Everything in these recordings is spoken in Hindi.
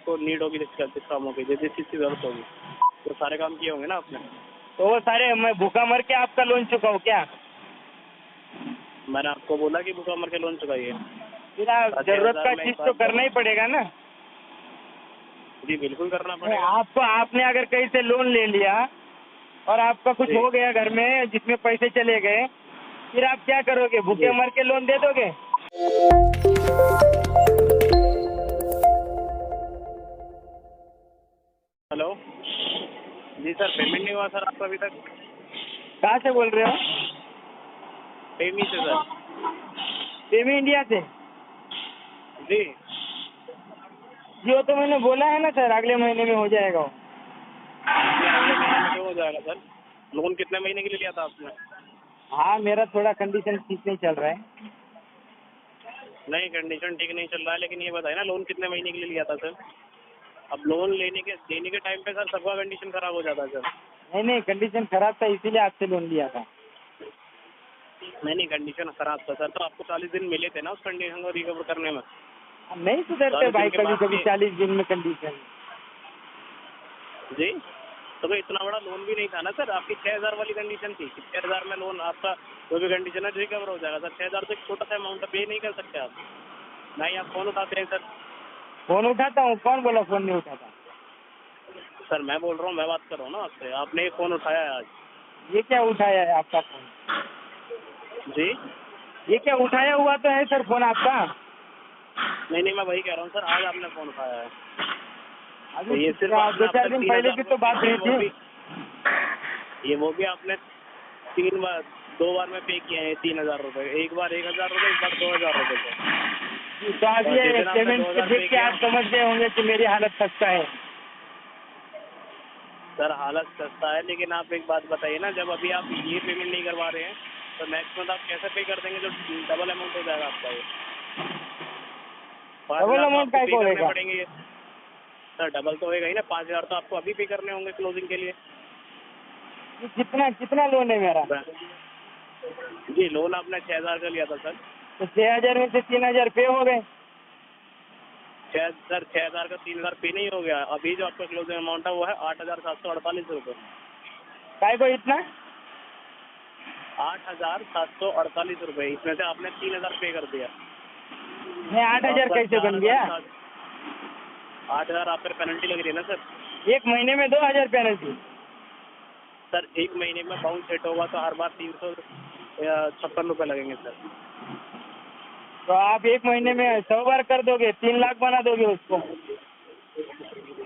आपको नीड होगी जिस कामों की, जिस चीज़ की जरूरत होगी, तो सारे काम किए होंगे ना आपने। तो वो सारे मैं भूखा मर के आपका लोन चुकाऊँ क्या? मैंने आपको बोला कि भूखा मर के लोन चुकाइए। फिर आप जरूरत का चीज़ तो करना ही पड़ेगा ना। जी बिल्कुल करना नहीं, पड़ेगा। आपको आपने अगर कहीं से लोन ले लिया और आपका कुछ जी। हो गया घर में जिसमें पैसे चले गए, फिर आप क्या करोगे? भूखे जी। मर के लोन दे दोगे? हेलो। जी सर, पेमेंट नहीं हुआ सर आपका अभी तक? कहाँ से बोल रहे हो? पेमी से सर। पेमी इंडिया से? जी। जी वो तो मैंने बोला है ना सर, अगले महीने में हो जाएगा वो। ये अगले महीने में क्यों हो जाएगा सर? लोन कितने महीने के लिए लिया था आपने? हाँ, मेरा थोड़ा कंडीशन ठीक नहीं चल रहा है। नहीं, कंडीशन ठीक नहीं चल रहा है, लेकिन ये बताइए ना लोन कितने महीने के लिए लिया था सर? अब लोन देने के टाइम पे सर सबका कंडीशन खराब हो जाता है सर। नहीं, कंडीशन खराब था इसीलिए आपसे लोन लिया था। नहीं, कंडीशन खराब था सर, तो आपको 40 दिन मिले थे ना उस कंडीशन को रिकवर करने में। हम नहीं सुधरते 40 भाई, दिन के कभी बाद कभी भी। 40 दिन में कंडीशन। जी, तो कोई इतना बड़ा लोन भी नहीं था ना सर, आपकी 6000 वाली कंडीशन थी। 6000 में लोन आपका जो भी कंडीशन है रिकवर हो जाएगा सर। 6000 तो एक छोटा सा अमाउंट पे नहीं कर सकते आप, ना ही आप फोन उठाते हैं सर। फोन उठाता हूँ, कौन बोला फोन नहीं उठाता? सर मैं बोल रहा हूँ, मैं बात कर रहा हूँ ना आपसे, आपने फ़ोन उठाया है आज। ये क्या उठाया है आपका फोन? जी। ये क्या उठाया हुआ तो है सर फोन आपका? नहीं, मैं वही कह रहा हूँ सर, आज आपने फ़ोन उठाया है। तो अभी ये सिर्फ आपने 2-4 दिन पहले भी तो बात हुई थी। वो भी आपने 2 बार में पे किए हैं 3000 रुपये। एक बार 1000 रुपये, एक बार 2000 रुपये सर। तो आज और जिस ये दिन आपने पेमेंट 2000 देख पे के किया आप समझ गए होंगे कि मेरी हालत खस्ता है। सर, हालत सस्ता है, लेकिन आप एक बात बताइए ना, जब अभी आप ये पेमेंट नहीं करवा रहे हैं तो नेक्स्ट मंथ आप कैसे पे कर देंगे जो डबल अमाउंट हो जाएगा आपका? ये 5000 डबल तो अमाउंट आपको काय पे को करने होगा? पड़ेंगे सर। डबल तो होएगा ही ना, 5000 तो आपको अभी पे करने होंगे क्लोजिंग के लिए। कितना कितना लोन है मेरा? जी, लोन आपने 6000 का लिया था सर। तो 6000 में से 3000 पे हो गए। सर 6000 का 3000 पे नहीं हो गया। अभी जो आपका क्लोजिंग अमाउंट है वो है 8748 रुपये। काय को इतना? 8748 रुपये, इसमें से आपने 3000 पे कर दिया। मैं 8000 कैसे बन गया? 8000 आप पर पेनल्टी लग रही है ना सर। एक महीने में 2000 पेनल्टी? सर एक महीने में बाउंस सेट होगा तो हर बार 356 रुपये लगेंगे सर। तो आप एक महीने में 100 बार कर दोगे, 3 लाख बना दोगे उसको।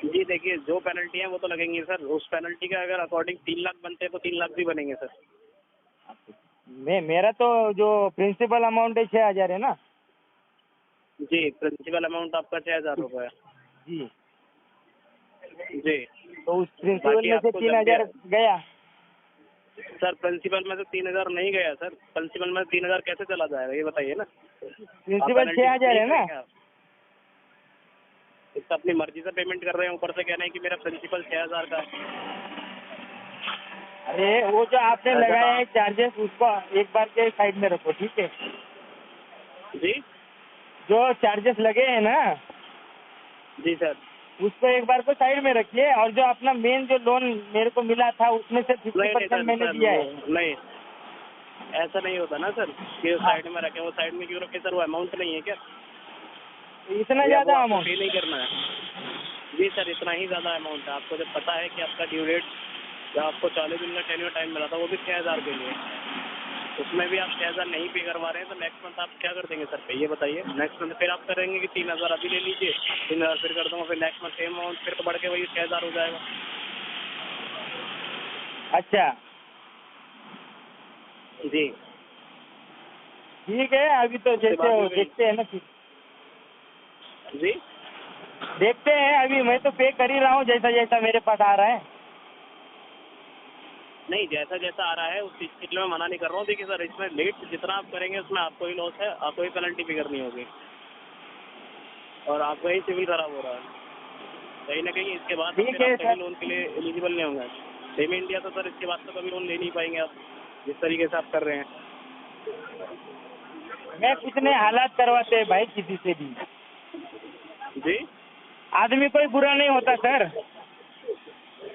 जी देखिए, जो पेनल्टी है वो तो लगेंगी सर। उस पेनल्टी का अगर अकॉर्डिंग 3 लाख बनते हैं तो 3 लाख भी बनेंगे सर। मेरा तो जो प्रिंसिपल अमाउंट है 6000 है ना? जी, प्रिंसिपल अमाउंट आपका 6000 रुपये है। जी, जी। तो उस प्रिंसिपल बाकी में से आपको 3000 गया। सर प्रिंसिपल में से 3000 नहीं गया सर। प्रिंसिपल में 3000 कैसे चला जाएगा ये बताइए ना। प्रिंसिपल 6000 है ना? इसका अपनी मर्जी से पेमेंट कर रहे हैं, ऊपर से कहना है कि मेरा प्रिंसिपल 6000 का है। अरे वो जो आपने लगाया है चार्जेस, उसको एक बार के साइड में रखो, ठीक है? जी। जो चार्जेस लगे हैं ना, जी सर। उसको एक बार को साइड में रखिए, और जो अपना मेन जो लोन मेरे को मिला था उसमें से 50% मैंने दिया है। नहीं, ऐसा नहीं होता ना सर कि साइड में रखे। वो साइड में क्यों रखे सर? वो अमाउंट नहीं है क्या? इतना ज्यादा अमाउंट पे नहीं करना है। जी सर, इतना ही ज़्यादा अमाउंट है। आपको जब पता है कि आपका ड्यू डेट, जब आपको 40 दिन का टेन्योर टाइम मिला था वो भी 6000 के लिए, उसमें भी आप 6000 नहीं पे करवा रहे हैं, तो नेक्स्ट मंथ आप क्या कर देंगे सर पे? ये बताइए। नेक्स्ट मंथ फिर आप करेंगे कि 3000 अभी ले लीजिए, 3000 फिर कर दूंगा, फिर नेक्स्ट मंथ सेम अमाउंट फिर तो बढ़ के वही 6000 हो जाएगा। अच्छा जी। ठीक है, अभी तो जैसे हो देखते हैं ना, फिर जी। देखते हैं। अभी मैं तो पे कर ही रहा हूँ जैसा जैसा मेरे पास आ रहा है। नहीं, जैसा जैसा आ रहा है उस चीज़ के लिए मैं मना नहीं कर रहा हूँ। देखिए सर, इसमें लेट जितना आप करेंगे उसमें आपको ही लॉस है, आपको ही पेनल्टी भी करनी होगी और आपका ही सिविल खराब हो रहा है कहीं ना कहीं। इसके बाद ठीक फिर है आप कभी सर। लोन के लिए एलिजिबल नहीं होंगे। पेमेंट इंडिया तो सर इसके बाद तो कभी लोन ले नहीं पाएंगे आप, जिस तरीके से आप कर रहे हैं। मैं कितने हालात करवाते हैं भाई किसी से भी। जी। आदमी कोई बुरा नहीं होता सर।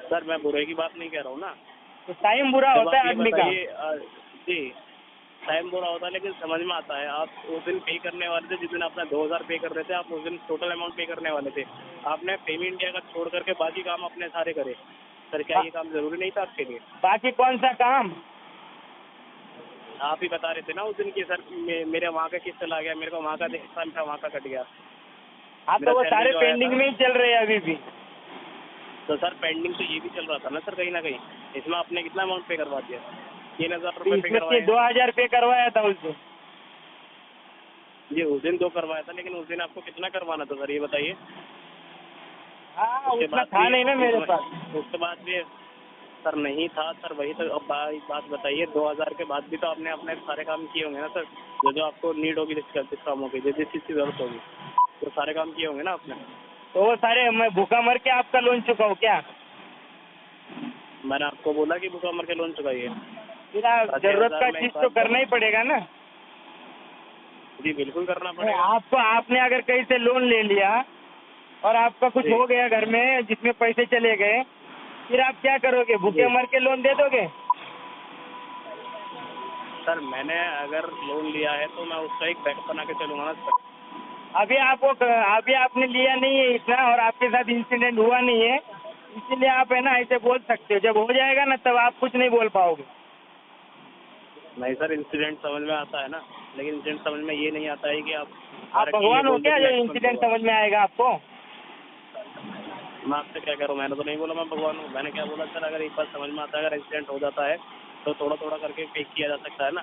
सर मैं बुरे की बात नहीं कह रहा हूँ ना। तो टाइम बुरा जब होता आप है ये आदमी का। बताइए जी, टाइम बुरा होता है लेकिन समझ में आता है। आप उस दिन पे करने वाले थे, जिस दिन आपने 2000 पे कर रहे थे, आप उस दिन टोटल अमाउंट पे करने वाले थे। आपने पेम इंडिया का छोड़ करके बाकी काम अपने सारे करे। सर क्या ये काम जरूरी नहीं था आपके लिए? बाकी कौन सा काम? आप ही बता रहे थे ना उस दिन की सर मेरे वहाँ का किस्त चला गया, मेरे को वहाँ का काम था, वहाँ का कट गया। हाँ तो वो सारे पेंडिंग में ही चल रहे हैं अभी भी। तो सर पेंडिंग तो ये भी चल रहा था ना सर कहीं ना कहीं। इसमें आपने कितना अमाउंट पे करवा दिया? 3000 रुपये पे करवाए। 2000 पे करवाया था उस दिन। जी उस दिन 2 करवाया था, लेकिन उस दिन आपको कितना करवाना था सर ये बताइए? हाँ उतना था नहीं ना मेरे पास। उसके बाद भी सर नहीं था सर, वही तो अब बात बताइए। 2000 के बाद भी तो आपने अपने सारे काम किए होंगे ना सर, जो आपको नीड होगी जिस कामों की, जिस चीज़ की जरूरत होगी, तो सारे काम किए होंगे ना आपने। तो वो सारे मैं भूखा मर के आपका लोन चुकाऊँ क्या? मैंने आपको बोला कि भूखा मर के लोन चुकाइए। फिर जरूरत का चीज तो करना ही पड़ेगा ना। जी बिल्कुल करना पड़ेगा। आपको आपने अगर कहीं से लोन ले लिया और आपका कुछ हो गया घर में जिसमें पैसे चले गए, फिर आप क्या करोगे? भूखे मर के लोन दे दोगे? सर मैंने अगर लोन लिया है तो मैं उसका एक बैकअप बना के चलूंगा ना सर। अभी आपने लिया नहीं है इतना और आपके साथ इंसिडेंट हुआ नहीं है, इसीलिए आप है ना ऐसे बोल सकते हो। जब हो जाएगा ना तब आप कुछ नहीं बोल पाओगे। नहीं सर इंसिडेंट समझ में आता है ना, लेकिन इंसिडेंट समझ में ये नहीं आता है कि आप भगवान हो क्या जो इंसिडेंट समझ में आएगा आपको? मैं आपसे क्या करूँ? मैंने तो नहीं बोला मैं भगवान हूँ। मैंने क्या बोला सर, अगर एक बार समझ में आता है, अगर एक्सीडेंट हो जाता है तो थोड़ा थोड़ा करके पे किया जा सकता है ना।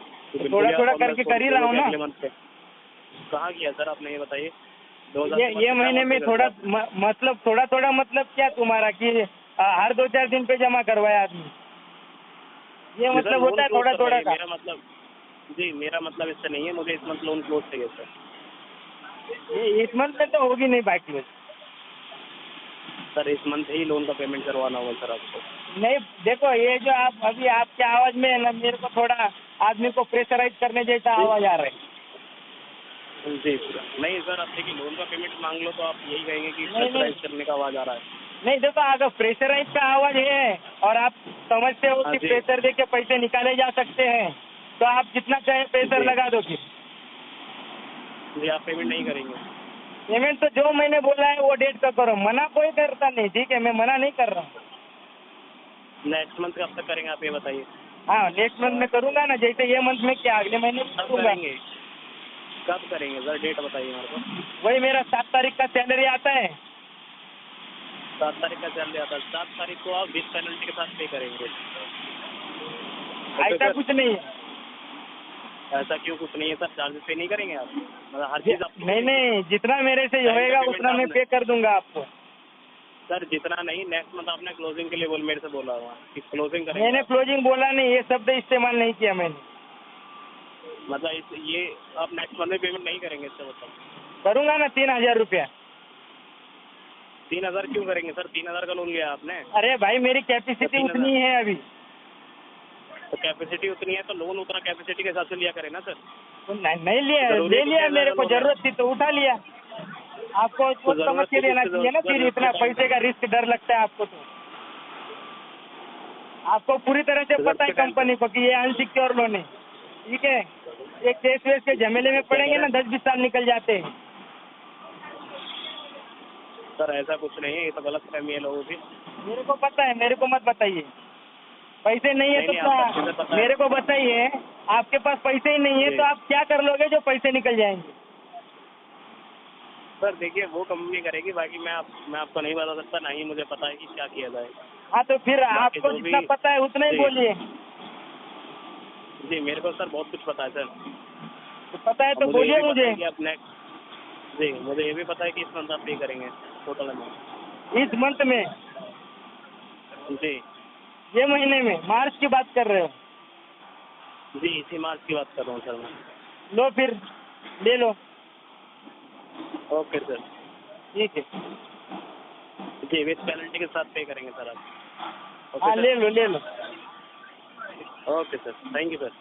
थोड़ा थोड़ा करके कर ही रहा हूँ ना। कहाँ किया सर आपने ये बताइए? ये महीने में थोड़ा थोड़ा मतलब क्या तुम्हारा कि हर 2-4 दिन पे जमा करवाया आदमी, ये मतलब होता है थोड़ा थोड़ा का? मेरा मतलब जी, मेरा मतलब इससे नहीं है। मुझे इस मंथ लोन क्लोज चाहिए सर। ये इस मंथ में तो होगी नहीं बाकी। सर इस मंथ ही लोन का पेमेंट करवाना होगा सर आपको। नहीं देखो, ये जो आप अभी आपके आवाज में है ना, मेरे को थोड़ा आदमी को प्रेशराइज करने जैसा आवाज आ रहा है। जी सर नहीं सर, आप देखिए लोन का पेमेंट मांग लो तो आप यही कहेंगे कि प्रेशराइज करने का आवाज आ रहा है। नहीं देखो, अगर प्रेशराइज का आवाज है और आप समझते हो कि प्रेशर दे के पैसे निकाले जा सकते हैं, तो आप जितना चाहे प्रेशर लगा दो। जी आप पेमेंट नहीं करेंगे? पेमेंट तो जो मैंने बोला है वो डेट का करो, मना कोई करता नहीं। ठीक है, मैं मना नहीं कर रहा हूँ। नेक्स्ट मंथ कब तक करेंगे आप ये बताइए? हाँ नेक्स्ट मंथ में करूँगा ना, जैसे ये मंथ में क्या अगले महीने में करूँगा। कब करेंगे सर? डेट बताइए मेरे को। वही मेरा 7 तारीख का सैलरी आता है। 7 तारीख का सैलरी आता है। 7 तारीख को आप 20 पेनल्टी के साथ पे करेंगे? ऐसा कुछ नहीं है। ऐसा क्यों कुछ नहीं है सर? चार्जेस पे नहीं करेंगे आप? मतलब हर चीज़ आपको नहीं, जितना मेरे से होएगा उतना मैं पे कर दूंगा आपको। सर जितना नहीं, नेक्स्ट मंथ आपने क्लोजिंग के लिए मेरे से बोला हुआ कि क्लोजिंग करेंगे। मैंने क्लोजिंग बोला नहीं, ये शब्द इस्तेमाल नहीं किया मैंने। मतलब ये आप नेक्स्ट मंथ में पेमेंट नहीं करेंगे इससे मतलब? करूँगा ना 3000 रुपया। 3000 क्यों करेंगे सर? 3000 का लोन लिया आपने? अरे भाई मेरी कैपेसिटी उतनी है अभी। तो कैपेसिटी उतनी है तो लोन उतना कैपेसिटी के हिसाब से लिया करें ना सर। तो नहीं लिया, ले लिया, मेरे को जरूरत थी तो उठा लिया। आपको सोच समझ के देना चाहिए ना, फिर इतना पैसे का रिस्क डर लगता है आपको। तो आपको पूरी तरह से पता है कंपनी को कि ये अनसिक्योर लोन है। ठीक है, एक केस वेस के झमेले में पड़ेंगे ना 10-20 साल निकल जाते हैं। सर ऐसा कुछ नहीं है, ये तो गलत फहमी है लोगों की। मेरे को पता है, मेरे को मत बताइए। पैसे नहीं है तो मेरे को बताइए। आपके पास पैसे ही नहीं है तो आप क्या कर लोगे जो पैसे निकल जाएंगे? सर देखिए वो कंपनी करेगी, बाकी मैं आपको नहीं बता सकता, ना ही मुझे पता है कि क्या किया जाए। हाँ तो फिर आपको जितना पता है उतना ही बोलिए। जी मेरे को सर बहुत कुछ पता है सर। तो पता है तो बोलिए मुझे। जी मुझे ये भी पता है कि इस मंथ आप पे करेंगे टोटल अमाउंट। इस मंथ में? जी ये महीने में? मार्च की बात कर रहे हो? जी इसी मार्च की बात कर रहा हूँ सर मैं। लो फिर ले लो। ओके सर ठीक है। जी विथ पेनल्टी के साथ पे करेंगे सर आप? हाँ ले लो। Okay sir, thank you sir.